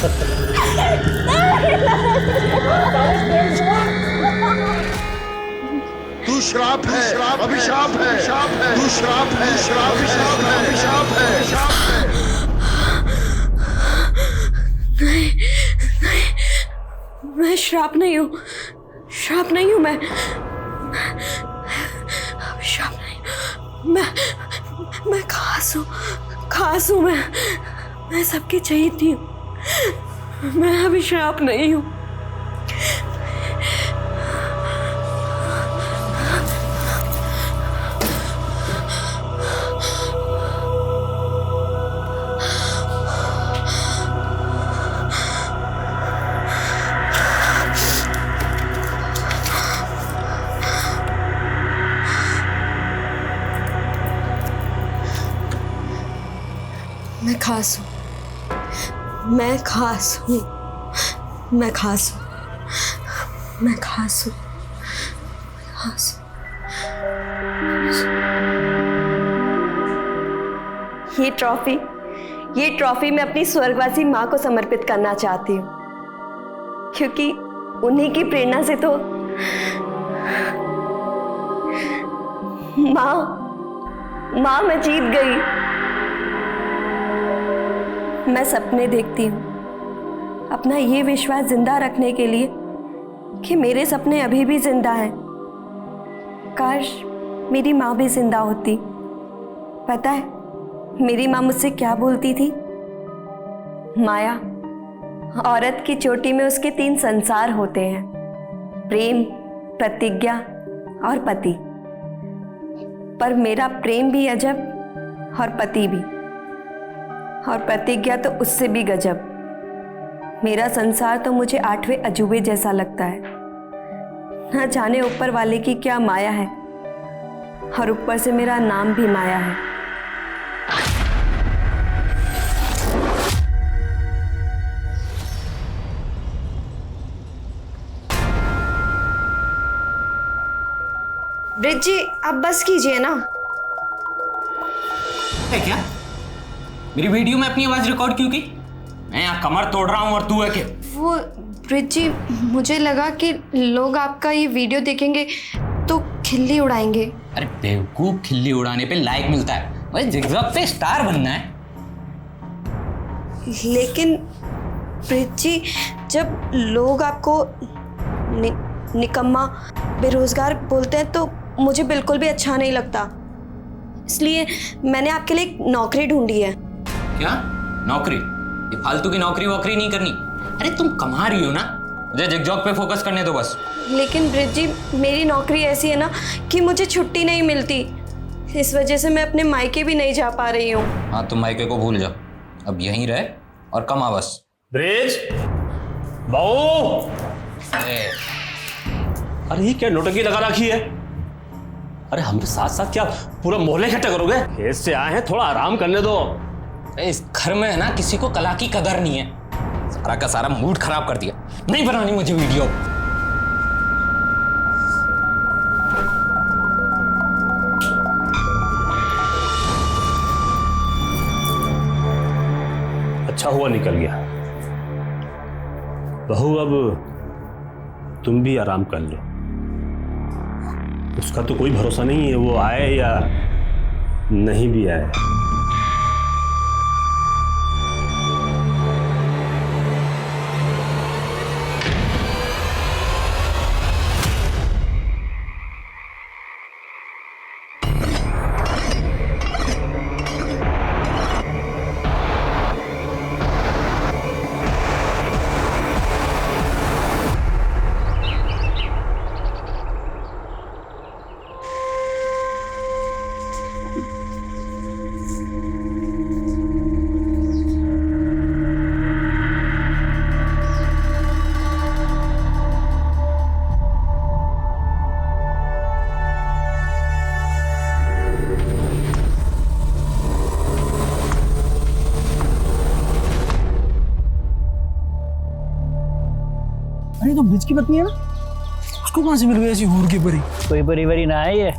तू श्राप है, अभिशाप है, तू श्राप है, अभिशाप है, अभिशाप है। नहीं, मैं श्राप नहीं हूँ, श्राप नहीं हूँ मैं, श्राप नहीं। मैं खास हूँ मैं सबकी चहेती हूँ। मैं अभी श्राप नहीं हूँ। मैं खास हूँ, मैं खास हूँ, मैं खास हूँ, मैं खास हूँ, खास हूँ। ये ट्रॉफी मैं अपनी स्वर्गवासी माँ को समर्पित करना चाहती हूँ, क्योंकि उन्हीं की प्रेरणा से तो माँ मैं जीत गई। मैं सपने देखती हूँ अपना ये विश्वास जिंदा रखने के लिए कि मेरे सपने अभी भी जिंदा हैं। काश मेरी माँ भी जिंदा होती। पता है मेरी माँ मुझसे क्या बोलती थी? माया, औरत की चोटी में उसके 3 संसार होते हैं, प्रेम, प्रतिज्ञा और पति। पर मेरा प्रेम भी अजब और पति भी, और प्रतिज्ञा तो उससे भी गजब। मेरा संसार तो मुझे 8वें अजूबे जैसा लगता है। ना जाने ऊपर वाले की क्या माया है, और ऊपर से मेरा नाम भी माया है। ब्रिज जी, आप बस कीजिए ना। है क्या? मेरी वीडियो में अपनी आवाज रिकॉर्ड क्यों की? मैं यहाँ कमर तोड़ रहा हूँ और तू है क्या? वो ब्रिज जी, मुझे लगा कि लोग आपका ये वीडियो देखेंगे तो खिल्ली उड़ाएंगे। अरे बेवकूफ, खिल्ली उड़ाने पे लाइक मिलता है, भाई जिगजैग पे स्टार बनना है। लेकिन ब्रिज जी, जब लोग आपको निकम्मा, बेरोजगार बोलते हैं तो मुझे बिल्कुल भी अच्छा नहीं लगता। इसलिए मैंने आपके लिए एक नौकरी ढूंढी है। क्या नौकरी? ये फालतू की नौकरी वोकरी नहीं करनी। अरे तुम कमा रही हो ना, मुझे जिगजैग पे फोकस करने दो बस। लेकिन ब्रिज जी, मेरी नौकरी ऐसी है ना कि मुझे छुट्टी नहीं मिलती। इस वजह से मैं अपने मायके भी नहीं जा पा रही हूँ। हाँ, तुम मायके को भूल जाओ, अब यहीं रहे और कमा बस। ब्रिज बहू, अरे ये क्या नोटंकी लगा रखी है? अरे हमरे साथ साथ क्या पूरा मोहल्ले इकट्ठा करोगे? खेत से आए हैं, थोड़ा आराम करने दो। इस घर में है ना किसी को कला की कदर नहीं है। सारा का सारा मूड खराब कर दिया। नहीं बनानी मुझे वीडियो। अच्छा हुआ निकल गया। बहू अब तुम भी आराम कर लो। उसका तो कोई भरोसा नहीं है, वो आए या नहीं भी आए। अरे तो ब्रिज की पत्नी है ना, उसको कहाँ से मिल गई ऐसी हूर की परी? कोई परी वरी ना है, ये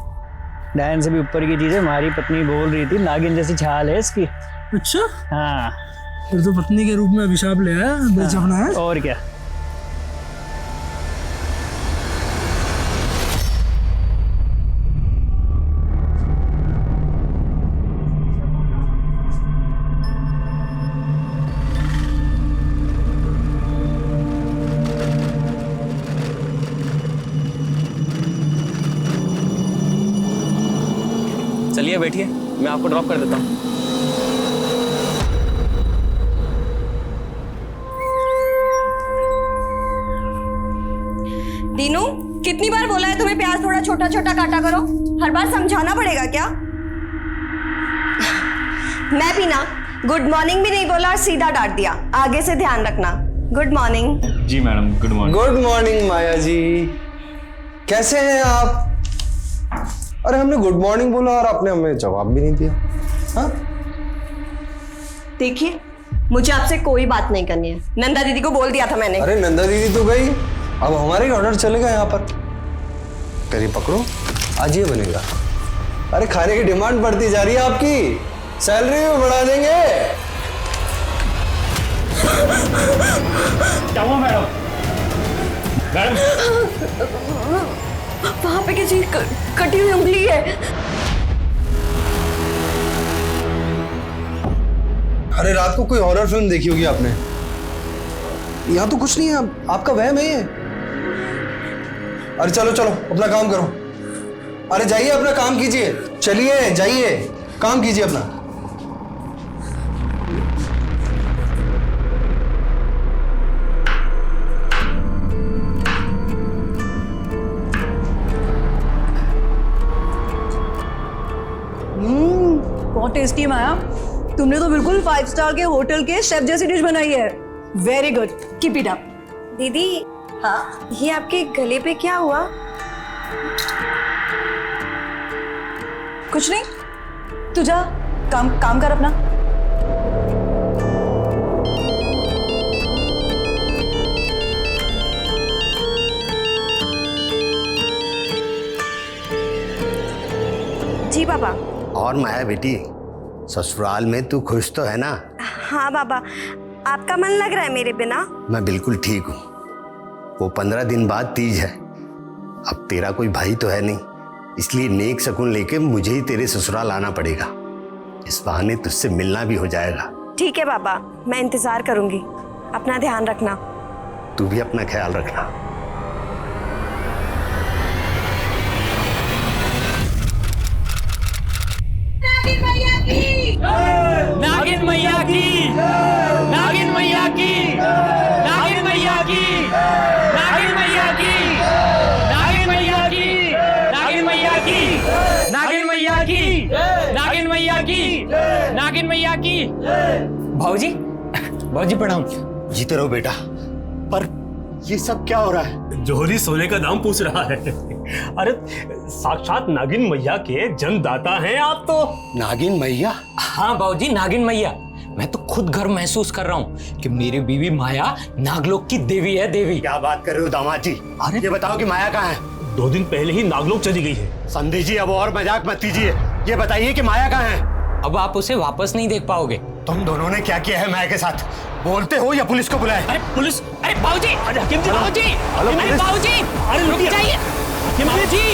डायन से भी ऊपर की चीज है। हमारी पत्नी बोल रही थी नागिन जैसी छाल है इसकी। अच्छा, हाँ। फिर तो पत्नी के रूप में अभिशाप ले आया, बेचपना है। और क्या। चलिए बैठिए, मैं आपको ड्रॉप कर देता हूँ। दीनू, कितनी बार बोला है तुम्हें प्याज थोड़ा छोटा छोटा काटा करो? हर बार समझाना पड़ेगा क्या? मैं भी ना गुड मॉर्निंग भी नहीं बोला और सीधा डांट दिया। आगे से ध्यान रखना। Good morning. जी madam, good morning. Good morning Maya ji, कैसे हैं आप? अरे हमने गुड मॉर्निंग बोला और आपने हमें जवाब भी नहीं दिया। हाँ? देखिए, मुझे आपसे कोई बात नहीं करनी है। नंदा दीदी को बोल दिया था मैंने। अरे नंदा दीदी तो गई, अब हमारे ऑर्डर चलेगा यहाँ पर। करी पकड़ो, आज ये बनेगा। अरे खाने की डिमांड बढ़ती जा रही है आपकी, सैलरी भी बढ़ा देंगे। क्या हुआ मैडम? मैडम वहां पे किसी कटी हुई उंगली है। अरे रात को कोई हॉरर फिल्म देखी होगी आपने। यहाँ तो कुछ नहीं है, आपका वहम है ये। अरे चलो चलो अपना काम करो। अरे जाइए अपना काम कीजिए, चलिए जाइए काम कीजिए अपना। बहुत टेस्टी माया, तुमने तो बिल्कुल 5 स्टार के होटल के शेफ जैसी डिश बनाई है। Very good, keep it up. दीदी, हाँ, ये आपके गले पे क्या हुआ? कुछ नहीं, तू जा काम कर अपना। जी पापा। और माया बेटी, ससुराल में तू खुश तो है ना? हाँ बाबा, आपका मन लग रहा है मेरे बिना? मैं बिल्कुल ठीक हूँ। वो 15 दिन बाद तीज है। अब तेरा कोई भाई तो है नहीं, इसलिए नेक शगुन लेके मुझे ही तेरे ससुराल आना पड़ेगा। इस बहाने तुझसे मिलना भी हो जाएगा। ठीक है बाबा, मैं इंतजार करूंगी। अपना ध्यान रखना। तू भी अपना ख्याल रखना। नागिन मैया की, नागिन मैया की, नागिन मैया की, नागिन मैया की, नागिन मैया की, नागिन मैया की, नागिन मैया की, नागिन मैया की, नागिन मैया की। भाऊजी, भाऊजी प्रणाम। जीते रहो बेटा। पर ये सब क्या हो रहा है? जोहरी सोने का दाम पूछ रहा है। अरे साक्षात नागिन मैया के जन्मदाता हैं आप तो। नागिन मैया? हाँ बाबूजी, नागिन मैया। मैं तो खुद गर्व महसूस कर रहा हूँ कि मेरी बीवी माया नागलोक की देवी है। देवी। क्या बात कर रहे हो दामाद जी? अरे ये बताओ कि माया कहाँ है? 2 दिन पहले ही नागलोक चली गई है। संधि जी अब और मजाक मत कीजिए, ये बताइए कि माया कहाँ है? अब आप उसे वापस नहीं देख पाओगे। तुम दोनों ने क्या किया है माया के साथ? बोलते हो या पुलिस को बुलाए? अरे पुलिस, अरे बाबूजी, अरे हकीम जी, बाबूजी, हेलो, अरे पुलिस। बाबूजी, अरे रुक जाइए। बाबूजी,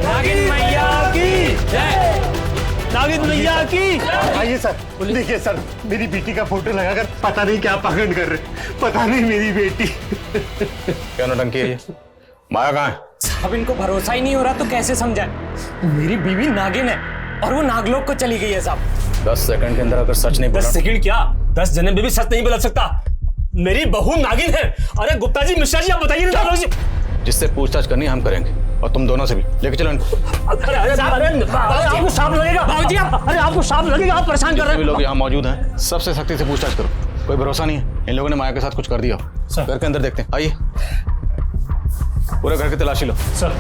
नागिन मैया की जय, नागिन मैया की। आइए सर, देखिए सर, मेरी बेटी का फोटो लगाकर पता नहीं क्या पाखंड कर रहे। पता नहीं मेरी बेटी। क्या नौटंकी है ये? माया कहाँ है? साहब इनको भरोसा ही नहीं हो रहा तो कैसे समझाए? मेरी बीवी नागिन है और वो नागलोक को चली गई है साहब। 10 सेकंड के अंदर अगर सच नहीं बोला 10 सेकंड क्या, 10 जन्म में भी सच नहीं बदल सकता। मेरी बहू नागिन है। अरे गुप्ता जी, मिश्रा जी, आप बताइए ना। जिससे पूछताछ करनी हम करेंगे, और तुम दोनों से भी। लेके चलो इनको। अरे आपको सांप लगेगा बाबूजी, अरे आपको सांप लगेगा, आप परेशान कर रहे सभी हैं। लोग यहाँ मौजूद हैं, सबसे सख्ती से पूछताछ करो। कोई भरोसा नहीं है, इन लोगों ने माया के साथ कुछ कर दिया। घर के अंदर देखते हैं, आइए। पूरे घर की तलाशी लो। सर,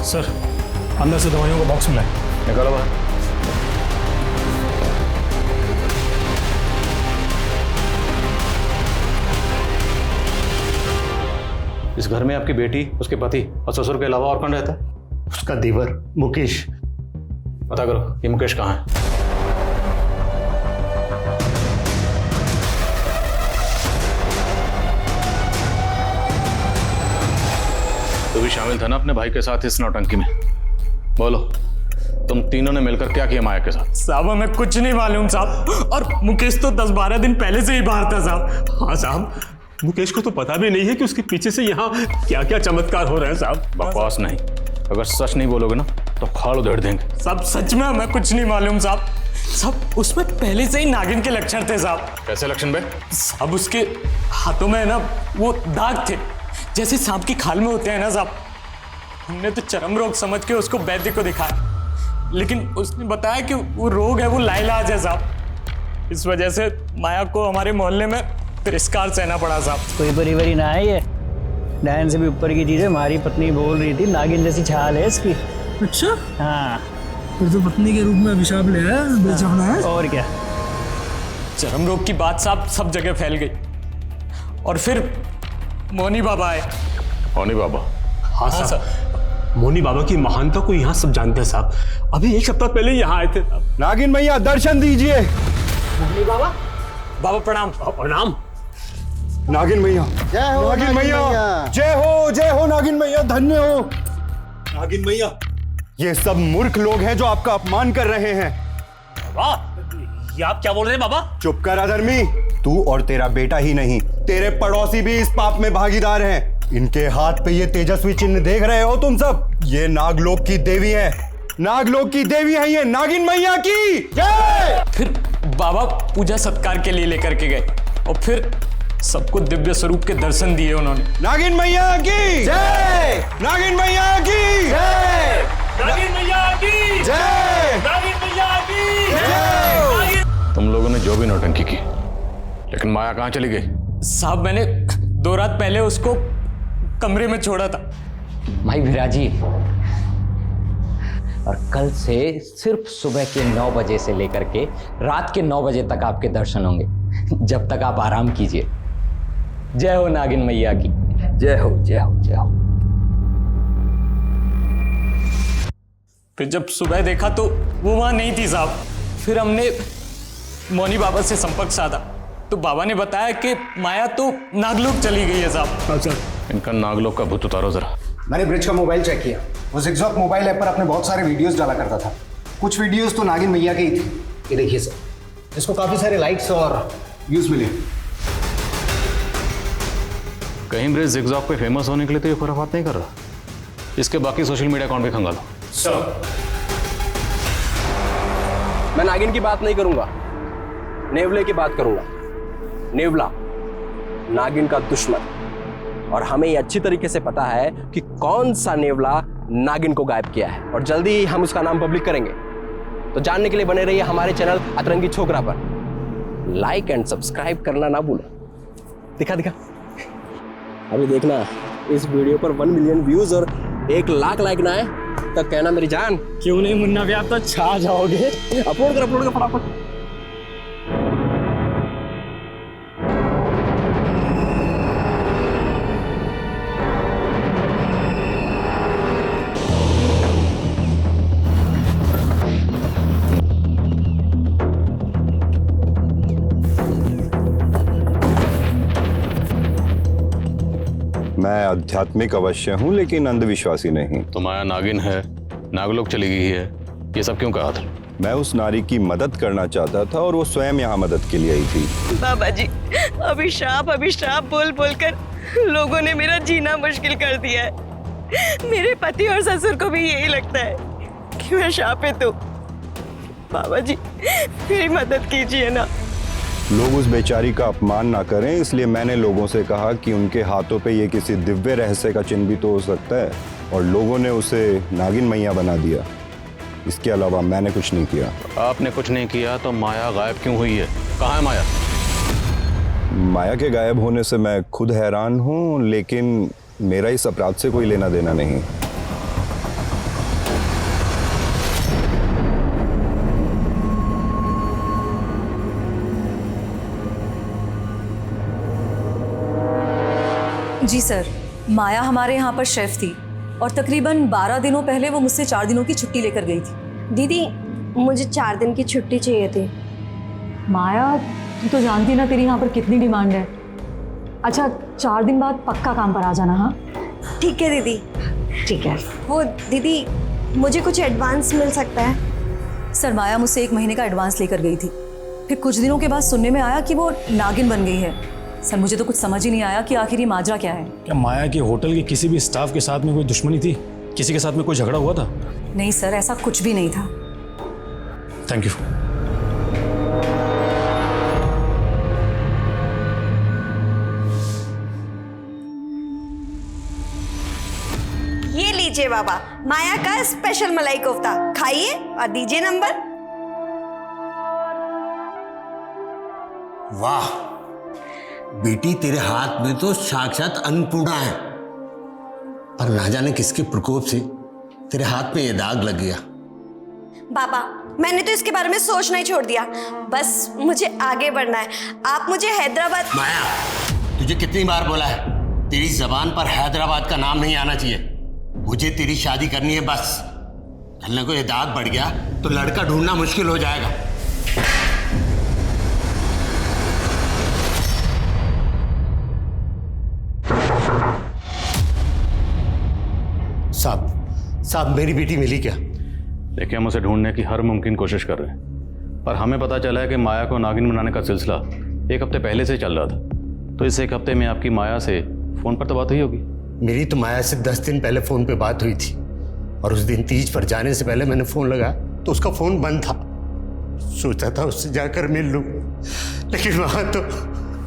सर, अंदर से दवाइयों का बॉक्स मिला है। निकालो बाहर। इस घर में आपकी बेटी, उसके पति और ससुर के अलावा और कौन रहता है? उसका देवर मुकेश। पता करो ये मुकेश कहाँ है। तू भी शामिल था ना अपने भाई के साथ इस नौटंकी में? बोलो, तुम तीनों ने मिलकर क्या किया माया के साथ? साहब हमें कुछ नहीं मालूम साहब, और मुकेश तो 10-12 दिन पहले से ही बाहर था साहब। हाँ साहब, मुकेश को तो पता भी नहीं है कि उसके पीछे से यहाँ क्या क्या चमत्कार हो रहे हैं साहब। बकवास नहीं, अगर सच नहीं बोलोगे ना तो खाल उधेड़ देंगे। साहब सच में हमें कुछ नहीं मालूम साहब। साहब उसमें पहले से ही नागिन के लक्षण थे साहब। कैसे लक्षण बे? साहब उसके हाथों में ना वो दाग थे, जैसे सांप की खाल में होते हैं ना साहब। हमने तो चरम रोग समझ के उसको वैद्य को दिखाया, लेकिन उसने बताया कि वो रोग है, वो लाइलाज है साहब। इस वजह से माया को हमारे मोहल्ले में तिरस्कार सहना पड़ा साहब। कोई परिवारी ना है ये, डायन से भी ऊपर की चीज है। हमारी पत्नी बोल रही थी नागिन जैसी छाल है इसकी। अच्छा, हाँ फिर तो पत्नी के रूप में अभिशाप ले आया, बेचैना है। और क्या। चरम रोग की बात साहब सब जगह फैल गई, और फिर मोनी बाबा आए। मोनी बाबा? हाँ साहब, मोनी बाबा की महानता को यहाँ सब जानते हैं साहब। अभी 1 सप्ताह पहले यहाँ आए थे। नागिन मैया दर्शन दीजिए। मोनी बाबा, बाबा प्रणाम। प्रणाम। नागिन मैया, जय हो नागिन मैया, जय हो नागिन मैया, धन्य हो नागिन मैया। ये सब मूर्ख लोग हैं जो आपका अपमान कर रहे हैं। वाह, ये आप क्या बोल रहे हैं बाबा? चुप कर अधर्मी, तू और तेरा बेटा ही नहीं, तेरे पड़ोसी भी इस पाप में भागीदार हैं। इनके हाथ पे ये तेजस्वी चिन्ह देख रहे हो तुम सब, ये नागलोक की देवी है, नागलोक की देवी है ये, नागिन मैया की जय। फिर बाबा पूजा सत्कार के लिए लेकर के गए, और फिर सबको दिव्य स्वरूप के दर्शन दिए उन्होंने। नागिन मैया की जय, नागिन मैया की जय, नागिन मैया की जय, नागिन मैया की जय। तुम लोगों ने जो भी नौटंकी की, लेकिन माया कहाँ चली गई? साहब मैंने 2 रात पहले उसको कमरे में छोड़ा था। भाई विराजी, और कल से सिर्फ सुबह के 9 बजे से लेकर के रात के 9 बजे तक आपके दर्शन होंगे, जब तक आप आराम कीजिए। जय हो नागिन मैया की। जय हो जय हो जय हो। फिर जब सुबह देखा तो वो वहां नहीं थी साहब। फिर हमने मोनी बाबा से संपर्क साधा, तो बाबा ने बताया कि माया तो नागलोक चली गई है साहब। इनका नागलोक का भूत उतारो जरा। मैंने ब्रिज का मोबाइल चेक किया, वो जिगजॉग मोबाइल ऐप पर अपने बहुत सारे वीडियोस डाला करता था। कुछ वीडियोस तो नागिन मैया के ही थे। ये देखिए सर, इसको काफी सारे लाइक्स और व्यूज मिले। कहीं ब्रिज जिगजॉग पे फेमस होने के लिए तो ये खुराफात नहीं कर रहा। इसके बाकी सोशल मीडिया अकाउंट भी खंगालो। सर, मैं नागिन की बात नहीं करूंगा, नेवले की बात करूंगा। नेवला नागिन का दुश्मन, और हमें ये अच्छी तरीके से पता है कि कौन सा नेवला नागिन को गायब किया है, और जल्दी ही हम उसका नाम पब्लिक करेंगे। तो जानने के लिए बने रहिए हमारे चैनल अतरंगी छोकरा पर। लाइक एंड सब्सक्राइब करना ना भूलो। दिखा दिखा, अभी देखना इस वीडियो पर 1 मिलियन व्यूज और 1 लाख लाइक ना आए तो कहना मेरी जान। क्यों नहीं मुन्ना भी, आप तो छा जाओगे। अपलोड कर फटाफट। मैं आध्यात्मिक अवश्य हूँ लेकिन अंधविश्वासी नहीं। तो माया नागिन है, नागलोक चली गई है, ये सब क्यों कहा था? मैं उस नारी की मदद करना चाहता था और वो स्वयं यहाँ मदद के लिए आई थी। बाबा जी, अभिशाप अभिशाप बोल बोलकर लोगों ने मेरा जीना मुश्किल कर दिया है। मेरे पति और ससुर को भी यही लगता है कि मैं शापित हूँ। बाबा जी मेरी मदद कीजिए ना। लोग उस बेचारी का अपमान ना करें, इसलिए मैंने लोगों से कहा कि उनके हाथों पे ये किसी दिव्य रहस्य का चिन्ह भी तो हो सकता है, और लोगों ने उसे नागिन मैया बना दिया। इसके अलावा मैंने कुछ नहीं किया। आपने कुछ नहीं किया तो माया गायब क्यों हुई है? कहाँ है माया? माया के गायब होने से मैं खुद हैरान हूँ, लेकिन मेरा इस अपराध से कोई लेना देना नहीं। जी सर, माया हमारे यहाँ पर शेफ थी और तकरीबन 12 दिनों पहले वो मुझसे 4 दिनों की छुट्टी लेकर गई थी। दीदी मुझे 4 दिन की छुट्टी चाहिए थी। माया, तू तो जानती ना तेरी यहाँ पर कितनी डिमांड है। अच्छा, 4 दिन बाद पक्का काम पर आ जाना। हाँ ठीक है दीदी। ठीक है। वो दीदी मुझे कुछ एडवांस मिल सकता है? सर, माया मुझसे 1 महीने का एडवांस लेकर गई थी, फिर कुछ दिनों के बाद सुनने में आया कि वो नागिन बन गई है। सर, मुझे तो कुछ समझ ही नहीं आया कि आखिर ये माजरा क्या है। क्या माया के होटल के किसी भी स्टाफ के साथ में कोई दुश्मनी थी? किसी के साथ में कोई झगड़ा हुआ था? नहीं सर, ऐसा कुछ भी नहीं था। Thank you. ये लीजिए बाबा, माया का स्पेशल मलाई कोफ्ता, खाइए और दीजिए नंबर। वाह बेटी, तेरे हाथ में तो साक्षात अन्नपूर्णा है, पर ना जाने किसके प्रकोप से तेरे हाथ में ये दाग लग गया। बाबा, मैंने तो इसके बारे में सोचना ही छोड़ दिया, बस मुझे आगे बढ़ना है। आप मुझे हैदराबाद। माया, तुझे कितनी बार बोला है, तेरी जबान पर हैदराबाद का नाम नहीं आना चाहिए। मुझे तेरी शादी करनी है बस। कल को ये दाग बढ़ गया तो लड़का ढूंढना मुश्किल हो जाएगा। साहब, मेरी बेटी मिली क्या? देखिए, हम उसे ढूंढने की हर मुमकिन कोशिश कर रहे हैं, पर हमें पता चला है कि माया को नागिन बनाने का सिलसिला 1 हफ्ते पहले से चल रहा था। तो इस 1 हफ्ते में आपकी माया से फोन पर तो बात हुई होगी? मेरी तो माया से 10 दिन पहले फोन पे बात हुई थी, और उस दिन तीज पर जाने से पहले मैंने फोन लगाया तो उसका फोन बंद था। सोचा था उससे जाकर मिल लूं, लेकिन वहां तो।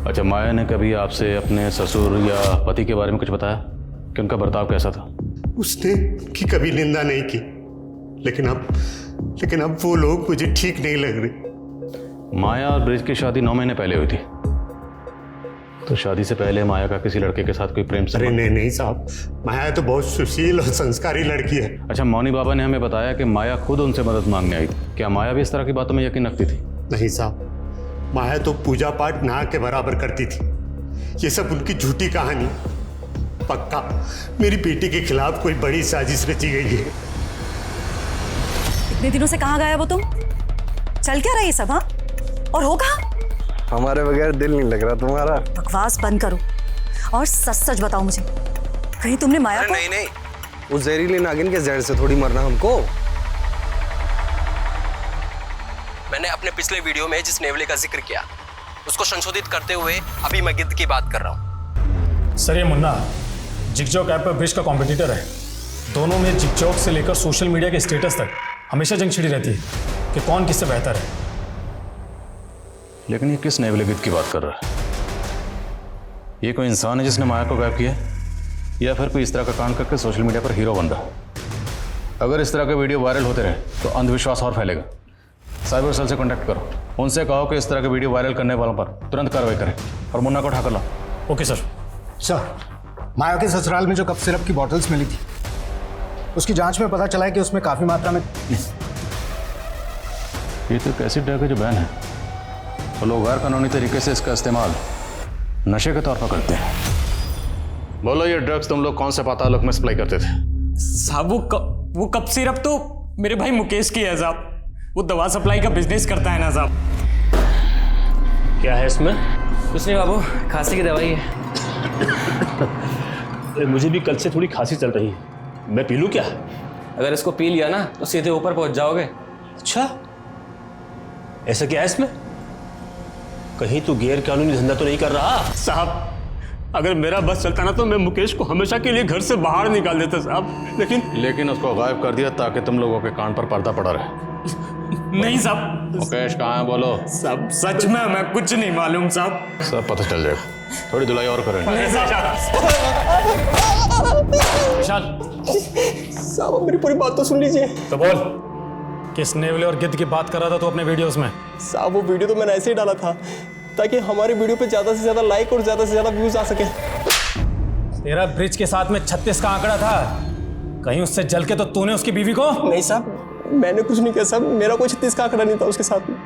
अच्छा, माया ने कभी आपसे अपने ससुर या पति के बारे में कुछ बताया कि उनका बर्ताव कैसा था? उसने उनकी कभी निंदा नहीं की, लेकिन अब वो लोग मुझे ठीक नहीं लग रहे। माया और ब्रिज की शादी 9 महीने पहले हुई थी, तो शादी से पहले माया का किसी लड़के के साथ कोई प्रेम संबंध? अरे नहीं साहब, माया तो बहुत सुशील और संस्कारी लड़की है। अच्छा, मौनी बाबा ने हमें बताया कि माया खुद उनसे मदद मांगने आई। क्या माया भी इस तरह की बातों में यकीन रखती थी? नहीं साहब, माया तो पूजा पाठ ना के बराबर करती थी। ये सब उनकी झूठी कहानी। पक्का मेरी बेटी के खिलाफ कोई बड़ी साजिश रची गई है। इतने दिनों से कहाँ गया वो तुम? चल क्या रहा है ये सब? हाँ, और हो कहाँ? हमारे बगैर दिल नहीं लग रहा तुम्हारा। बकवास बंद करो और सच सच बताओ मुझे, कहीं तुमने माया को? नहीं, उस जहरीली नागिन के जहर से थोड़ी मरना हमको। मैंने अपने पिछले वीडियो में जिस नेवले का जिक्र किया उसको संशोधित करते हुए अभी मैं गिद्ध की बात कर रहा हूँ। सर, ये मुन्ना जिगजॉग ऐप पर ब्रिज का कॉम्पिटिटर है। दोनों में जिगजॉग से लेकर सोशल मीडिया के स्टेटस तक हमेशा जंग छिड़ी रहती है कि कौन किससे बेहतर है। लेकिन ये किस नेवले गिद्ध की बात कर रहा है? ये कोई इंसान है जिसने माया को गायब किया, या फिर कोई इस तरह का कांड करके सोशल मीडिया पर हीरो बन रहा है? अगर इस तरह के वीडियो वायरल होते रहे तो अंधविश्वास और फैलेगा। साइबर सेल से कॉन्टैक्ट करो, उनसे कहो कि इस तरह के वीडियो वायरल करने वालों पर तुरंत कार्रवाई करें और मुन्ना को उठाकर लाओ। Okay sir. माया के ससुराल में जो कप सिरप की बॉटल्स मिली थी, उसकी जांच में पता चला है कि उसमें काफी मात्रा में। ये तो एक ऐसी ड्रग है जो बैन है, तो लोग गैर कानूनी तरीके से इसका इस्तेमाल नशे के तौर पर करते हैं। बोलो, ये ड्रग्स तुम लोग कौन से पातालोक में सप्लाई करते थे? साहब, वो कप सिरप तो मेरे भाई मुकेश की है साहब। वो दवा सप्लाई का बिजनेस करता है ना साहब। क्या है इसमें? कुछ नहीं बाबू, खांसी की दवाई है। मुझे भी कल से थोड़ी खांसी चल रही है, मैं पी लूं क्या? अगर इसको पी लिया ना तो सीधे ऊपर पहुंच जाओगे। अच्छा, ऐसा क्या है इसमें? कहीं तू गैर कानूनी धंधा तो नहीं कर रहा? साहब, अगर मेरा बस चलता ना तो मैं मुकेश को हमेशा के लिए घर से बाहर निकाल देता साहब, लेकिन उसको गायब कर दिया ताकि तुम लोगों के कान पर पर्दा पड़ा रहे। नहीं साहब। मुकेश कहाँ है? बोलो साहब, सच में हमें कुछ नहीं मालूम साहब। सब पता चल जाएगा, थोड़ी धुलाई और करें। साहब, मेरी पूरी बात तो सुन लीजिए। तो बोल, किस नेवले और गिद्ध की बात कर रहा था तू अपने वीडियोस में? साहब, वो वीडियो तो मैंने ऐसे ही डाला था ताकि हमारे वीडियो पे ज्यादा से ज्यादा लाइक और ज्यादा से ज्यादा व्यूज आ सके। तेरा ब्रिज के साथ में 36 का आंकड़ा था, कहीं उससे जल के तो तूने उसकी बीवी को? नहीं साहब, मैंने कुछ नहीं किया साहब, मेरा कोई 36 का आंकड़ा नहीं था उसके साथ में,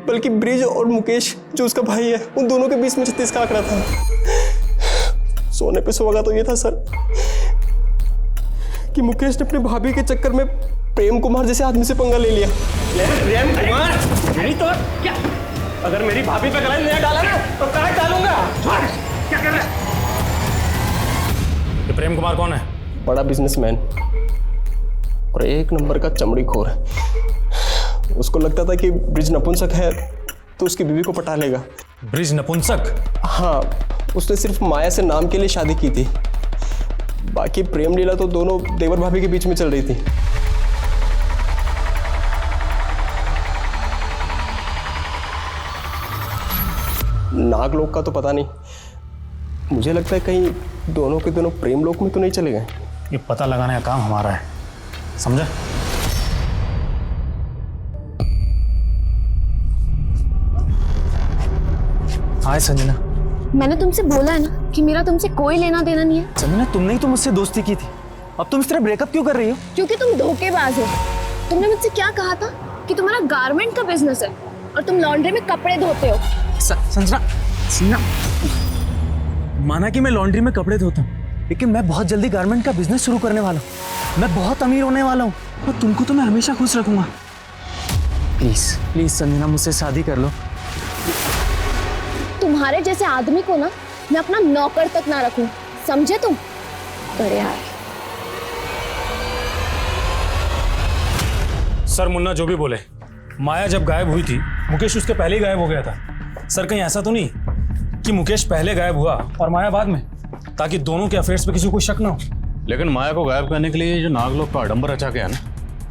बल्कि ब्रिज और मुकेश जो उसका भाई है उन दोनों के बीच में 36 का आंकड़ा था। सोने पे सुहागा तो ये था सर कि मुकेश ने अपनी भाभी के चक्कर में प्रेम कुमार जैसे आदमी से पंगा ले लिया। प्रेम कुमार मेरी तो क्या, अगर मेरी भाभी पे गला नहीं डाला ना तो कहाँ डालूंगा। क्या कर रहा है? ये प्रेम कुमार कौन है? बड़ा बिजनेसमैन और एक नंबर का चमड़ी खोर है। उसको लगता था कि ब्रिज नपुंसक है तो उसकी बीवी को पटा लेगा। ब्रिज नपुंसक? हाँ, उसने सिर्फ माया से नाम के लिए शादी की थी, बाकी प्रेम लीला तो दोनों देवर भाभी के बीच में चल रही थी। नागलोक का तो पता नहीं, मुझे लगता है कहीं दोनों के दोनों प्रेम लोक में तो नहीं चले गए। ये पता लगाने का काम हमारा है, समझा? हाय संजना। मैंने तुमसे बोला है ना कि मेरा तुमसे कोई लेना देना नहीं है। संजना, तुमने ही तो मुझसे दोस्ती की थी, अब तुम इस तरह ब्रेकअप क्यों कर रही हो? क्योंकि तुम धोखेबाज हो। तुमने मुझसे क्या कहा था कि तुम्हारा गारमेंट का बिजनेस है और तुम लॉन्ड्री में कपड़े धोते हो। संजना, माना कि मैं लॉन्ड्री में कपड़े धोता हूँ, लेकिन मैं बहुत जल्दी गारमेंट का बिजनेस शुरू करने वाला हूँ। मैं बहुत अमीर होने वाला हूँ और तुमको तो मैं हमेशा खुश रखूंगा। प्लीज प्लीज संजना, मुझसे शादी कर लो। तुम्हारे जैसे आदमी को ना मैं अपना नौकर तक ना रखूं, समझे तुम? बड़े यार। सर मुन्ना जो भी बोले, माया जब गायब हुई थी मुकेश उसके पहले ही गायब हो गया था। सर कहीं ऐसा तो नहीं कि मुकेश पहले गायब हुआ और माया बाद में, ताकि दोनों के अफेयर्स पे किसी को शक ना हो। लेकिन माया को गायब करने के लिए जो नागलोक का आडंबर रचा गया ना,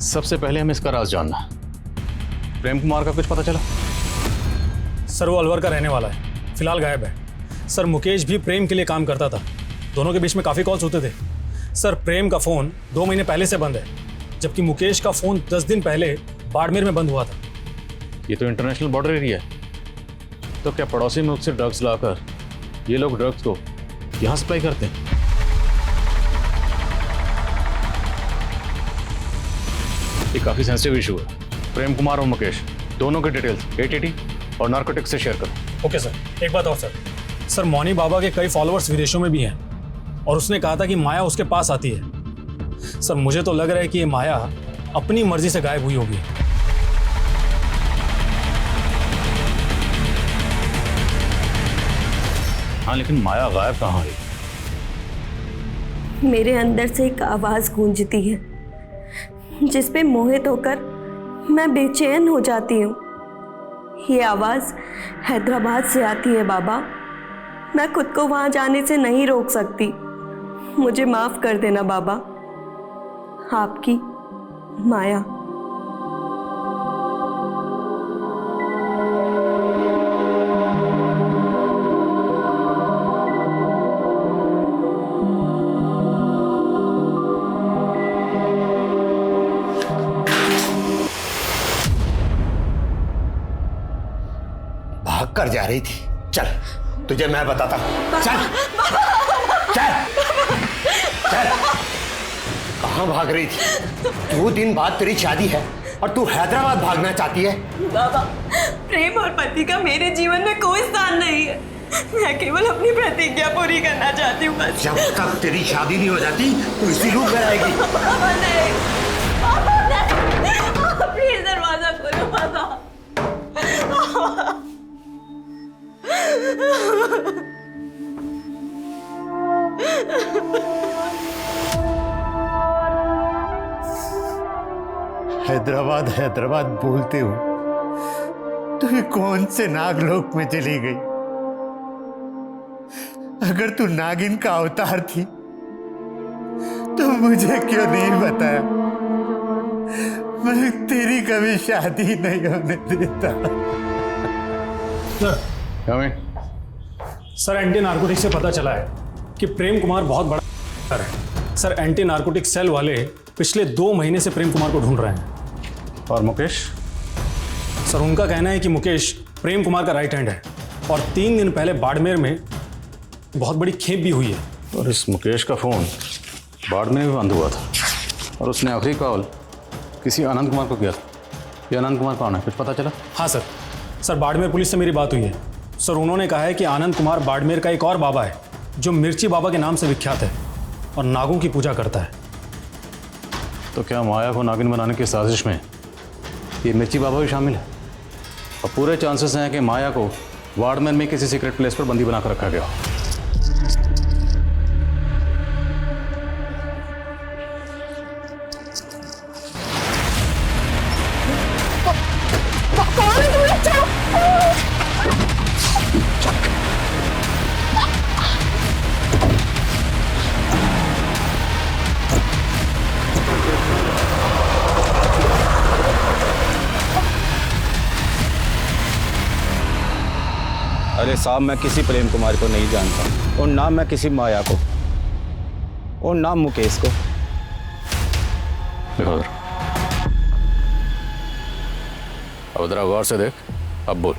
सबसे पहले हमें इसका राज जानना। प्रेम कुमार का कुछ पता चला? सर वो अलवर का रहने वाला है, फिलहाल गायब है। सर मुकेश भी प्रेम के लिए काम करता था, दोनों के बीच में काफ़ी कॉल्स होते थे। सर प्रेम का फ़ोन 2 महीने पहले से बंद है, जबकि मुकेश का फ़ोन 10 दिन पहले बाड़मेर में बंद हुआ था। ये तो इंटरनेशनल बॉर्डर एरिया है, तो क्या पड़ोसी मुल्क से ड्रग्स लाकर ये लोग ड्रग्स को यहाँ सप्लाई करते हैं? ये काफ़ी सेंसिटिव इशू है। प्रेम कुमार और मुकेश दोनों के डिटेल्स एटीटी और नार्कोटिक्स से शेयर करो। Okay sir. एक बात और सर मौनी बाबा के कई फॉलोअर्स विदेशों में भी हैं और उसने कहा था कि माया उसके पास आती है। सर मुझे तो लग रहा है कि ये माया अपनी मर्जी से गायब हुई होगी। हाँ, लेकिन माया गायब कहाँ हुई? मेरे अंदर से एक आवाज़ गूंजती है जिस पे मोहित होकर मैं बेचैन हो जाती हूँ। ये आवाज़ हैदराबाद से आती है बाबा। मैं खुद को वहाँ जाने से नहीं रोक सकती। मुझे माफ़ कर देना बाबा। आपकी माया। भाग कर जा रही थी, चल तुझे मैं बताता हूं। चल चल चल। कहां भाग रही थी? 2 दिन बाद तेरी शादी है और तू हैदराबाद भागना चाहती है? बाबा, प्रेम और पति का मेरे जीवन में कोई स्थान नहीं है। मैं केवल अपनी प्रतिज्ञा पूरी करना चाहती हूँ बस। जब तक तेरी शादी नहीं हो जाती तो इसी रूप में रहेगी। बाबा नहीं, बाबा नहीं, प्लीज दरवाजा खोलो बाबा। हैदराबाद हैदराबाद बोलते हो तो ये कौन से नागलोक में चली गई? अगर तू नागिन का अवतार थी तो मुझे क्यों नहीं बताया? मैं तेरी कभी शादी नहीं होने देता। सर एंटी नार्कोटिक्स से पता चला है कि प्रेम कुमार बहुत बड़ा है। सर एंटी नार्कोटिक्स सेल वाले पिछले 2 महीने से प्रेम कुमार को ढूंढ रहे हैं। और मुकेश? सर उनका कहना है कि मुकेश प्रेम कुमार का राइट हैंड है और 3 दिन पहले बाड़मेर में बहुत बड़ी खेप भी हुई है। और इस मुकेश का फ़ोन बाड़मेर में बंद हुआ था और उसने आखिरी कॉल किसी आनंद कुमार को किया था। ये आनंद कुमार कौन है, कुछ पता चला? हाँ सर बाड़मेर पुलिस से मेरी बात हुई है। सर उन्होंने कहा है कि आनंद कुमार बाड़मेर का एक और बाबा है जो मिर्ची बाबा के नाम से विख्यात है और नागों की पूजा करता है। तो क्या माया को नागिन बनाने की साजिश में ये मिर्ची बाबा भी शामिल है? और पूरे चांसेस हैं कि माया को वार्डमैन में किसी सीक्रेट प्लेस पर बंदी बनाकर रखा गया। अरे साहब, मैं किसी प्रेम कुमार को नहीं जानता, और ना मैं किसी माया को, और ना मुकेश को। देखो अब जरा गौर से देख, अब बोल,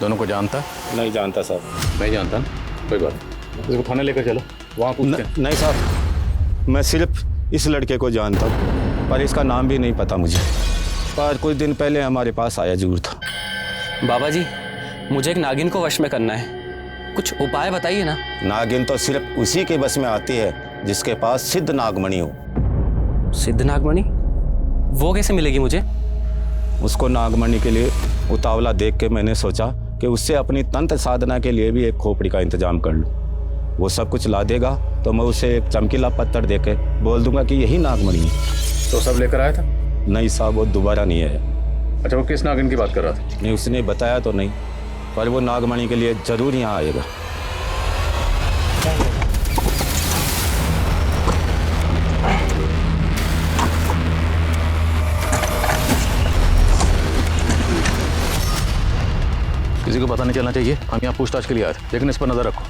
दोनों को जानता? नहीं जानता साहब। नहीं जानता ना, कोई बात नहीं, इसको थाने लेकर चलो, वहाँ पूछते हैं। नहीं साहब, मैं सिर्फ इस लड़के को जानता हूँ, पर इसका नाम भी नहीं पता मुझे, पर कुछ दिन पहले हमारे पास आया जरूर था। बाबा जी, मुझे एक नागिन को वश में करना है, कुछ उपाय बताइए ना। नागिन तो सिर्फ उसी के बस में आती है जिसके पास सिद्ध नागमणि हो। सिद्ध नागमणि? वो कैसे मिलेगी मुझे? उसको नागमणि के लिए उतावला देख के मैंने सोचा कि उससे अपनी तंत्र साधना के लिए भी एक खोपड़ी का इंतजाम कर लूँ। वो सब कुछ ला देगा तो मैं उसे एक चमकीला पत्थर दे के बोल दूंगा कि यही नागमणि है। तो सब लेकर आया था? नहीं साहब, वो दोबारा नहीं है। अच्छा, वो किस नागिन की बात कर रहा था? नहीं, उसने बताया तो नहीं, पर वो नागमणि के लिए जरूर यहाँ आएगा। किसी को पता नहीं चलना चाहिए, हम यहाँ पूछताछ के लिए आए थे, लेकिन इस पर नजर रखो,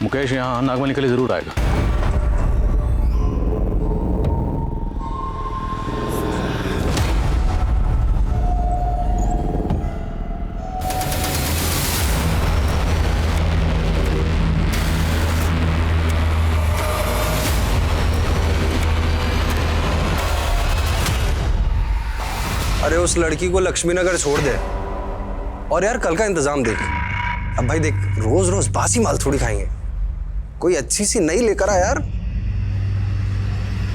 मुकेश यहाँ नागमणि के लिए जरूर आएगा। अरे उस लड़की को लक्ष्मीनगर छोड़ दे, और यार कल का इंतजाम देख। अब भाई देख, रोज रोज बासी माल थोड़ी खाएंगे, कोई अच्छी सी नई लेकर आ यार।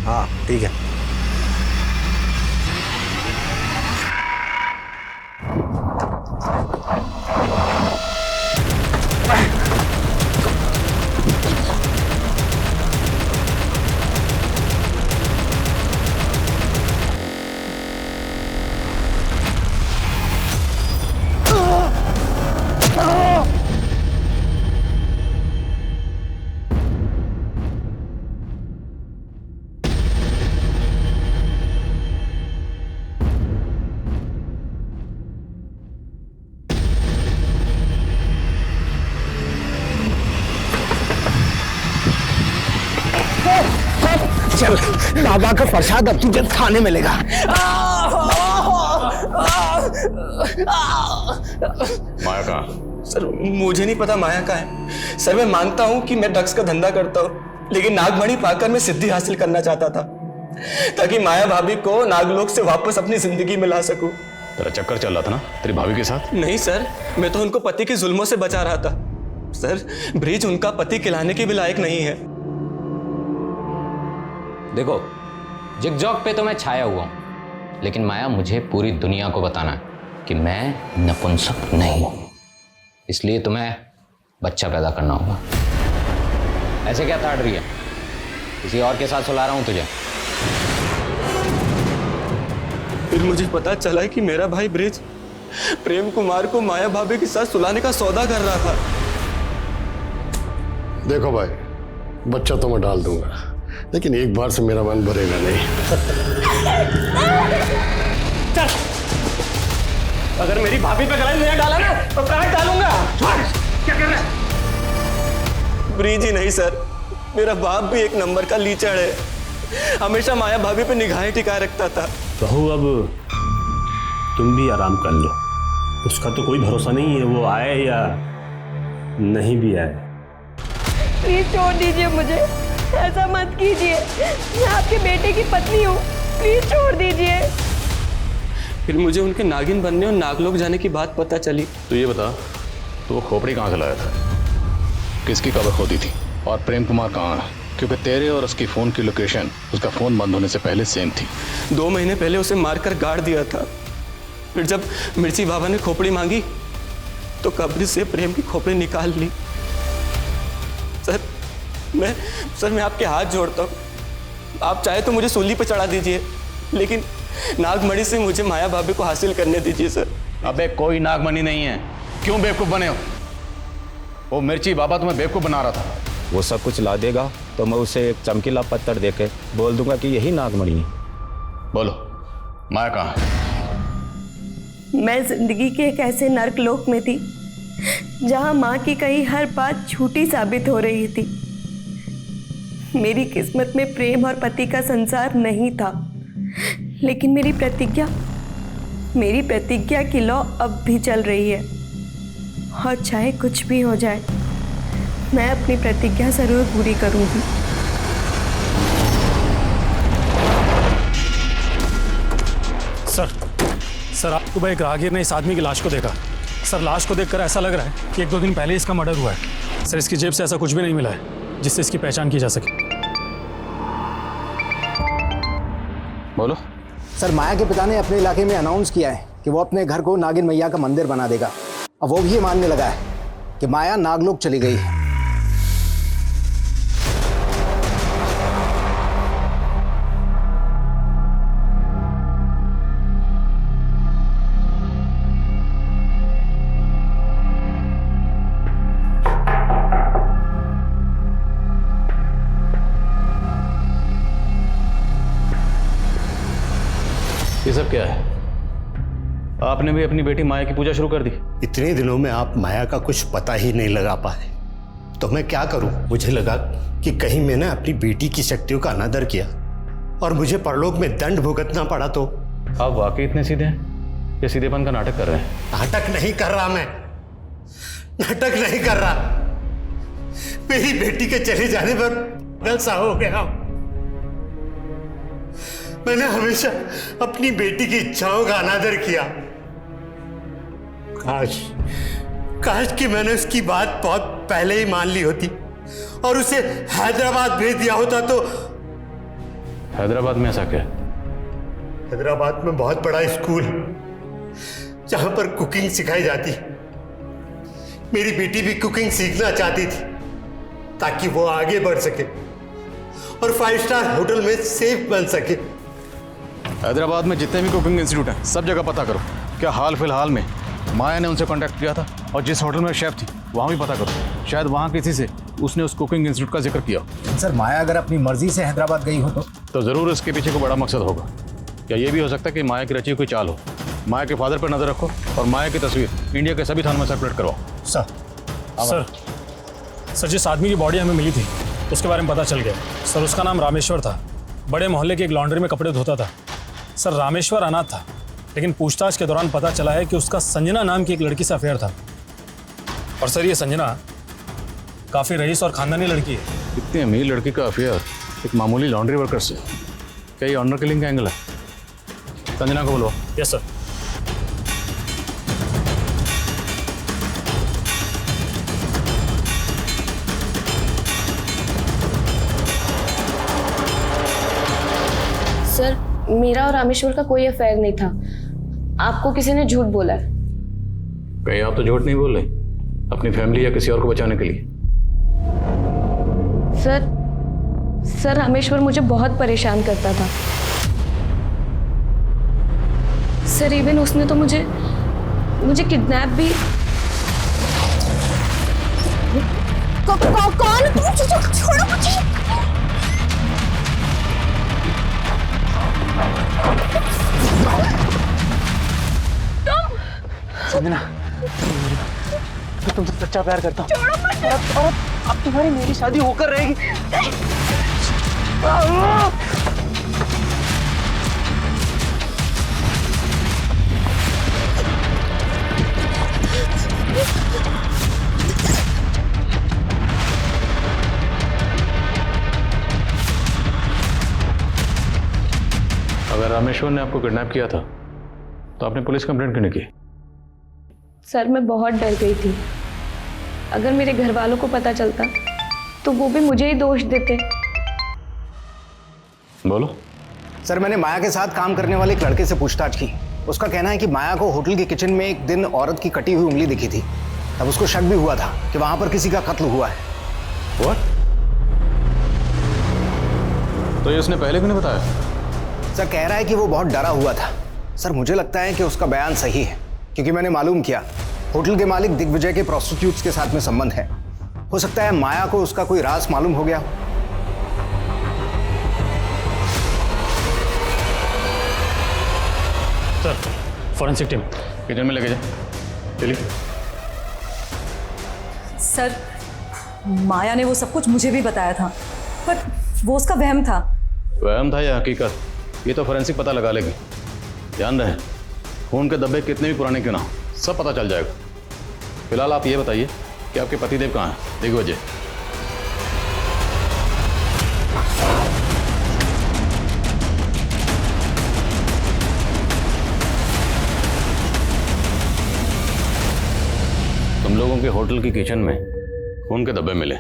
हाँ ठीक है। चल, बाबा का प्रसाद अब तुझे खाने मिलेगा। माया कहाँ? सर मुझे नहीं पता माया कहाँ है। सर मैं मानता हूँ कि मैं ड्रग्स का धंधा करता हूँ, लेकिन नागमणि पाकर मैं सिद्धि हासिल करना चाहता था, ताकि माया भाभी को नागलोक से वापस अपनी जिंदगी में ला सकूं। तेरा चक्कर चल रहा था ना तेरी भाभी के साथ? नहीं सर, मैं तो उनको पति के जुल्मों से बचा रहा था। सर ब्रिज उनका पति खिलाने के भी लायक नहीं है। देखो, जिगजॉग पे तो मैं छाया हुआ हूं, लेकिन माया मुझे पूरी दुनिया को बताना है कि मैं नपुंसक नहीं हूं, इसलिए तुम्हें बच्चा पैदा करना होगा। ऐसे क्या ताड़ रही है? किसी और के साथ सुला रहा हूं तुझे। फिर मुझे पता चला कि मेरा भाई ब्रिज प्रेम कुमार को माया भाभी के साथ सुलाने का सौदा कर रहा था। देखो भाई, बच्चा तो मैं डाल दूंगा, लेकिन एक बार से मेरा मन भरेगा नहीं। चल, अगर मेरी भाभी पे गला नहीं डाला ना तो काट डालूंगा। क्या कर रहा है? ब्रिज ही नहीं सर, मेरा बाप भी एक नंबर का लीचड़ है, हमेशा माया भाभी पे निगाहें टिकाए रखता था। बहू अब तुम भी आराम कर लो, उसका तो कोई भरोसा नहीं है, वो आए या नहीं भी आए। प्लीज छोड़ दीजिए मुझे, ऐसा मत कीजिए, मैं आपके बेटे की पत्नी हूँ, प्लीज छोड़ दीजिए। फिर मुझे उनके नागिन बनने और नागलोक जाने की बात पता चली। तो ये बता, तो वो खोपड़ी कहाँ से लाया था? किसकी कब्र खोदी थी? और प्रेम कुमार कहाँ है? क्योंकि तेरे और उसकी फ़ोन की लोकेशन उसका फ़ोन बंद होने से पहले सेम थी। 2 महीने पहले उसे मारकर गाड़ दिया था। फिर जब मिर्ची बाबा ने खोपड़ी मांगी तो कब्र से प्रेम की खोपड़ी निकाल ली। सर मैं आपके हाथ जोड़ता हूँ, आप चाहे तो मुझे सूली पर चढ़ा दीजिए, लेकिन नागमणि से मुझे माया भाभी को हासिल करने दीजिए सर। अबे कोई नागमणि नहीं है, क्यों बेवकूफ़ बने हो? वो मिर्ची बाबा तुम्हें बेवकूफ़ बना रहा था। वो सब कुछ ला देगा तो मैं उसे एक चमकीला पत्थर देके बोल दूंगा कि यही नागमणि है। बोलो, माया कहाँ है? मैं जिंदगी के एक ऐसे नर्क लोक में थी जहां माँ की कही हर बात झूठी साबित हो रही थी। मेरी किस्मत में प्रेम और पति का संसार नहीं था, लेकिन मेरी प्रतिज्ञा की लौ अब भी चल रही है। और चाहे कुछ भी हो जाए, मैं अपनी प्रतिज्ञा जरूर पूरी करूंगी। सर आपको भाई एक राहगीर ने इस आदमी की लाश को देखा। सर लाश को देखकर ऐसा लग रहा है कि 1-2 दिन पहले इसका मर्डर हुआ है। सर इसकी जेब से ऐसा कुछ भी नहीं मिला है जिससे इसकी पहचान की जा सके। बोलो। सर माया के पिता ने अपने इलाके में अनाउंस किया है कि वो अपने घर को नागिन मैया का मंदिर बना देगा। अब वो भी ये मानने लगा है कि माया नागलोक चली गई है। ये सब क्या है? आपने भी अपनी बेटी माया की पूजा शुरू कर दी? इतने दिनों में आप माया का कुछ पता ही नहीं लगा पाए तो मैं क्या करूं? मुझे लगा कि कहीं मैंने अपनी बेटी की शक्तियों का अनादर किया और मुझे परलोक में दंड भुगतना पड़ा तो। आप वाकई इतने सीधे हैं? ये सीधेपन का नाटक कर रहे हैं? नाटक नहीं कर रहा मैं, नाटक नहीं कर रहा। मेरी बेटी के चले जाने पर पागल सा हो गया। मैंने हमेशा अपनी बेटी की इच्छाओं का अनादर किया। काश कि मैंने उसकी बात बहुत पहले ही मान ली होती और उसे हैदराबाद भेज दिया होता तो। हैदराबाद में ऐसा क्या? हैदराबाद में बहुत बड़ा स्कूल जहां पर कुकिंग सिखाई जाती। मेरी बेटी भी कुकिंग सीखना चाहती थी ताकि वो आगे बढ़ सके और 5 स्टार होटल में सेफ बन सके। हैदराबाद में जितने भी कुकिंग इंस्टीट्यूट हैं सब जगह पता करो। क्या हाल फिलहाल में माया ने उनसे कांटेक्ट किया था? और जिस होटल में शेफ थी वहाँ भी पता करो, शायद वहाँ किसी से उसने उस कुकिंग इंस्टीट्यूट का जिक्र किया। सर माया अगर अपनी मर्जी से हैदराबाद गई हो तो ज़रूर इसके पीछे कोई बड़ा मकसद होगा। क्या ये भी हो सकता है कि माया की रची कोई चाल हो? माया के फादर पर नजर रखो और माया की तस्वीर इंडिया के सभी थानों में सर्कुलेट करवाओ। सर जिस आदमी की बॉडी हमें मिली थी उसके बारे में पता चल गया। सर उसका नाम रामेश्वर था, बड़े मोहल्ले की एक लॉन्ड्री में कपड़े धोता था। सर रामेश्वर अनाथ था, लेकिन पूछताछ के दौरान पता चला है कि उसका संजना नाम की एक लड़की से अफेयर था। और सर ये संजना काफ़ी रईस और खानदानी लड़की है। इतनी अमीर लड़की का अफेयर एक मामूली लॉन्ड्री वर्कर से? क्या ये ऑनर किलिंग का एंगल है? संजना को बोलो। Yes sir. सर मेरा और रामेश्वर का कोई अफेयर नहीं था, आपको किसी ने झूठ बोला है। कहीं आप तो झूठ नहीं बोल रहे अपनी फैमिली या किसी और को बचाने के लिए? सर रामेश्वर मुझे बहुत परेशान करता था। सर इवन उसने तो मुझे किडनैप भी। कौन? छोड़ो मुझे। संजना, मैं तुमसे सच्चा प्यार करता हूँ और अब तुम्हारी मेरी शादी होकर रहेगी। अगर रामेश्वर ने आपको किडनैप किया था तो आपने पुलिस कंप्लेंट क्यों नहीं की? सर मैं बहुत डर गई थी। अगर मेरे घर वालों को पता चलता तो वो भी मुझे ही दोष देते। बोलो। सर, मैंने माया के साथ काम करने वाले एक लड़के से पूछताछ की। उसका कहना है कि माया को होटल के किचन में एक दिन औरत की कटी हुई उंगली दिखी थी। तब उसको शक भी हुआ था कि वहां पर किसी का कत्ल हुआ है। What? तो ये उसने पहले क्यों नहीं बताया? सर कह रहा है कि वो बहुत डरा हुआ था। सर मुझे लगता है कि उसका बयान सही है, क्योंकि मैंने मालूम किया होटल के मालिक दिग्विजय के प्रोस्टिट्यूट्स के साथ में संबंध है। हो सकता है माया को उसका कोई राज मालूम हो गया हो। सर, फॉरेंसिक टीम किचन में लेके जा। चलिए। सर, माया ने वो सब कुछ मुझे भी बताया था, पर वो उसका वहम था। वहम था या हकीकत, ये तो फोरेंसिक पता लगा लेगी। ध्यान रहे, खून के धब्बे कितने भी पुराने क्यों ना, सब पता चल जाएगा। फिलहाल आप ये बताइए कि आपके पतिदेव कहाँ हैं? दिग्विजय। तुम लोगों के होटल की किचन में खून के धब्बे मिले,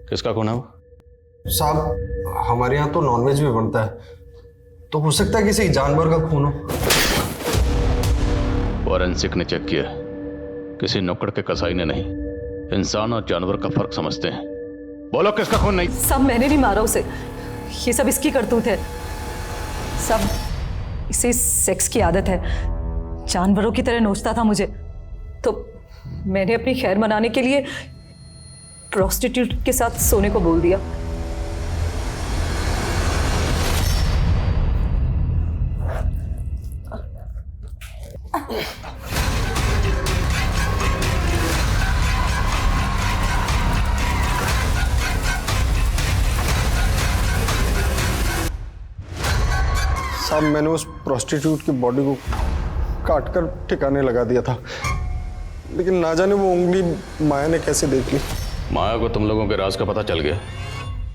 किसका खून है वो? साहब, हमारे यहाँ तो नॉनवेज भी बनता है, तो हो सकता है किसी जानवर का खून हो। फॉरेंसिक ने चेक किया, किसी नुक्कड़ के कसाई ने नहीं। इंसान और जानवर का फर्क समझते हैं। बोलो किसका खून? नहीं। सब मैंने नहीं मारा उसे, ये सब इसकी करतूत है। सब इसे सेक्स की आदत है। जानवरों की तरह नोचता था मुझे, तो मैंने अपनी खैर मनाने के लिए प्रोस्टिट्यूट के साथ सोने को बोल दिया। साहब, मैंने उस प्रोस्टिट्यूट की बॉडी को काट कर ठिकाने लगा दिया था, लेकिन ना जाने वो उंगली माया ने कैसे देख ली। माया को तुम लोगों के राज का पता चल गया,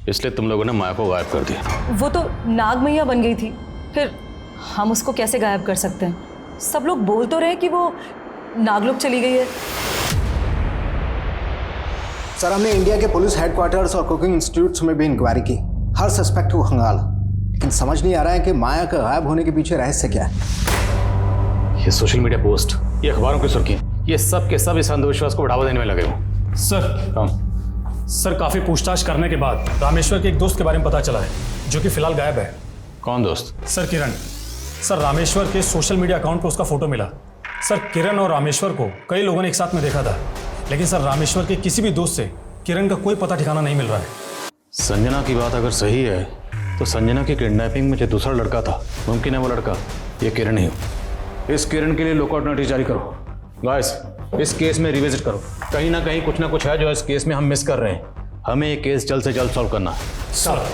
इसलिए तुम लोगों ने माया को गायब कर दिया। वो तो नाग मैया बन गई थी, फिर हम उसको कैसे गायब कर सकते हैं? सब लोग बोल तो रहे कि वो नागलोक चली गई है। सर, हमने इंडिया के पुलिस हेडक्वार्टर्स और कुकिंग इंस्टीट्यूट्स में भी इंक्वायरी की। हर सस्पेक्ट को खंगाल, लेकिन समझ नहीं आ रहा है कि माया का गायब होने के पीछे रहस्य क्या है। ये सोशल मीडिया पोस्ट, ये अखबारों की सुर्खियां, ये सब के सब इस अंधविश्वास को बढ़ावा देने में लगे हो। सर, काफी पूछताछ करने के बाद रामेश्वर के एक दोस्त के बारे में पता चला है, जो कि फिलहाल गायब है। कौन दोस्त? सर, किरण। सर, रामेश्वर के सोशल मीडिया अकाउंट पर उसका फोटो मिला। सर, किरण और रामेश्वर को कई लोगों ने एक साथ में देखा था, लेकिन सर रामेश्वर के किसी भी दोस्त से किरण का कोई पता ठिकाना नहीं मिल रहा है। संजना की बात अगर सही है, तो संजना की किडनैपिंग में जो दूसरा लड़का था, मुमकिन है वो लड़का ये किरण ही हो। इस किरण के लिए लुकआउट नोटिस जारी करो। गाइस, इस केस में रिविजिट करो। कहीं ना कहीं कुछ ना कुछ है जो इस केस में हम मिस कर रहे हैं। हमें ये केस जल्द से जल्द सॉल्व करना है। सर,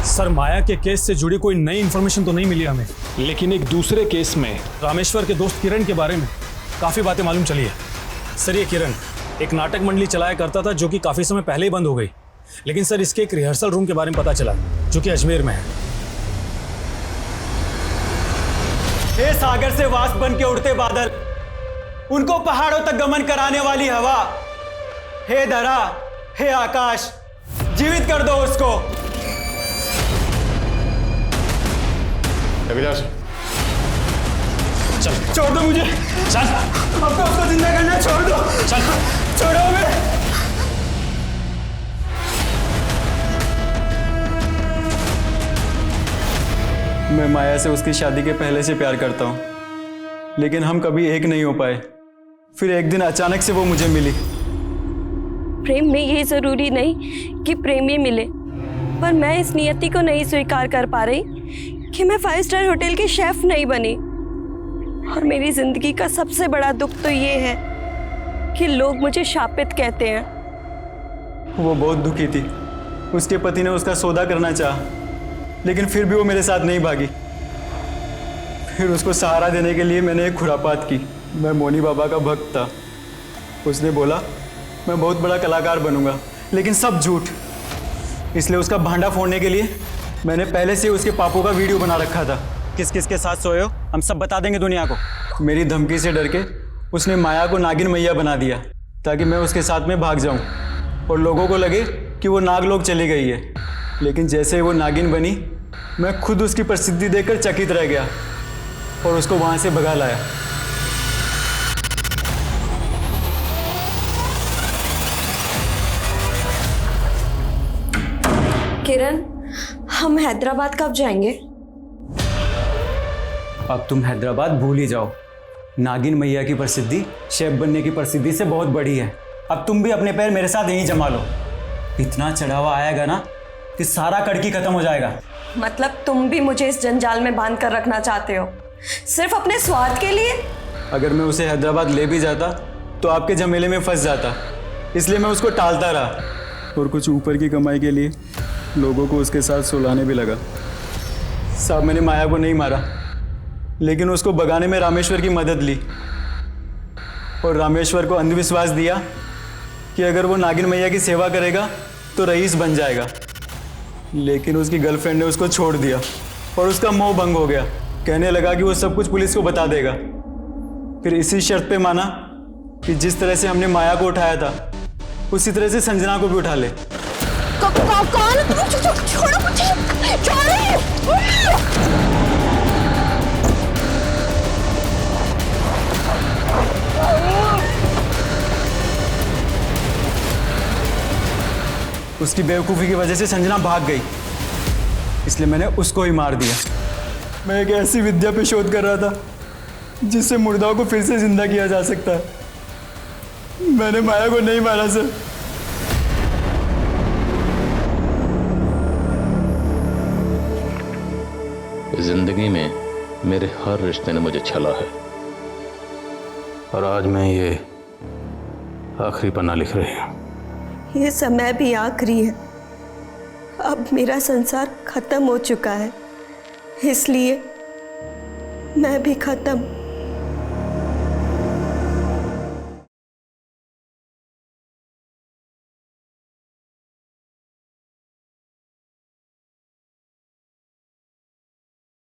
सर, माया के केस से जुड़ी कोई नई इन्फॉर्मेशन तो नहीं मिली हमें, लेकिन एक दूसरे केस में रामेश्वर के दोस्त किरण के बारे में काफ़ी बातें मालूम चली है। सर, ये किरण एक नाटक मंडली चलाया करता था, जो कि काफ़ी समय पहले ही बंद हो गई, लेकिन सर इसके एक रिहर्सल रूम के बारे में पता चला, जो कि अजमेर में है। हे सागर से वाष्प बन के उड़ते बादल, उनको पहाड़ों तक गमन कराने वाली हवा, हे धरा, हे आकाश, जीवित कर दो उसको। चल, छोड़ दो मुझे, चल, अब तो उसको जिंदा करना है, छोड़ दो, चल, छोड़ो हमें। मैं माया से उसकी शादी के पहले से प्यार करता हूँ, लेकिन हम कभी एक नहीं हो पाए। फिर एक दिन अचानक से वो मुझे मिली। प्रेम में ये जरूरी नहीं कि प्रेमी मिले, पर मैं इस नियति को नहीं स्वीकार कर पा रही कि मैं 5 स्टार होटल की शेफ नहीं बनी। और मेरी जिंदगी का सबसे बड़ा दुख तो ये है कि लोग मुझे शापित कहते हैं। वो बहुत दुखी थी, उसके पति ने उसका सौदा करना चाहा, लेकिन फिर भी वो मेरे साथ नहीं भागी। फिर उसको सहारा देने के लिए मैंने एक खुरापात की। मैं मोनी बाबा का भक्त था। उसने बोला मैं बहुत बड़ा कलाकार बनूंगा, लेकिन सब झूठ। इसलिए उसका भांडा फोड़ने के लिए मैंने पहले से उसके पापों का वीडियो बना रखा था। किस किस के साथ सोए हो हम सब बता देंगे दुनिया को। मेरी धमकी से डर के उसने माया को नागिन मैया बना दिया ताकि मैं उसके साथ में भाग जाऊं और लोगों को लगे कि वो नागलोक चली गई है। लेकिन जैसे ही वो नागिन बनी, मैं खुद उसकी प्रसिद्धि देखकर चकित रह गया और उसको वहां से भगा लाया। किरण, हम हैदराबाद कब जाएंगे? अब तुम हैदराबाद भूल ही जाओ। नागिन मैया की प्रसिद्धि शेफ बनने की प्रसिद्धि से बहुत बड़ी है। अब तुम भी अपने पैर मेरे साथ यहीं जमा लो। इतना चढ़ावा आएगा ना कि सारा कड़की खत्म हो जाएगा। मतलब तुम भी मुझे इस जंजाल में बांध कर रखना चाहते हो, सिर्फ अपने स्वार्थ के लिए? अगर मैं उसे हैदराबाद ले भी जाता तो आपके झमेले में फंस जाता, इसलिए मैं उसको टालता रहा और कुछ ऊपर की कमाई के लिए लोगों को उसके साथ सुलाने भी लगा। साहब, मैंने माया को नहीं मारा, लेकिन उसको भगाने में रामेश्वर की मदद ली और रामेश्वर को अंधविश्वास दिया कि अगर वो नागिन मैया की सेवा करेगा तो रईस बन जाएगा। लेकिन उसकी गर्लफ्रेंड ने उसको छोड़ दिया और उसका मोह भंग हो गया। कहने लगा कि वो सब कुछ पुलिस को बता देगा। फिर इसी शर्त पे माना कि जिस तरह से हमने माया को उठाया था उसी तरह से संजना को भी उठा ले। कौन? छोड़ो मुझे, उसकी बेवकूफ़ी की वजह से संजना भाग गई, इसलिए मैंने उसको ही मार दिया। मैं एक ऐसी विद्या पे शोध कर रहा था जिससे मुर्दाओं को फिर से जिंदा किया जा सकता है। मैंने माया को नहीं मारा सर। जिंदगी में मेरे हर रिश्ते ने मुझे छला है और आज मैं ये आखिरी पन्ना लिख रही हूँ। ये समय भी आखिरी है। अब मेरा संसार खत्म हो चुका है, इसलिए मैं भी खत्म।